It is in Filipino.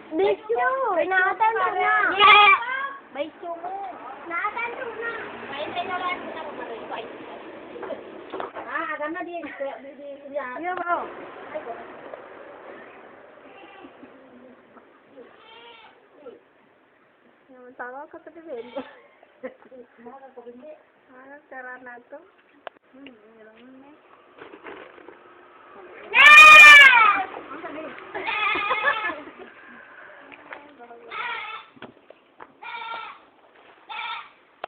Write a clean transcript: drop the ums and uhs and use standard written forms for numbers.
Bisyo! Naatan mo na! Yeah! Bisyo mo! Naatan mo na! Agam na di. Iya mo! Yang tawa ka sa bibig. Ano, sara na to? Meron na.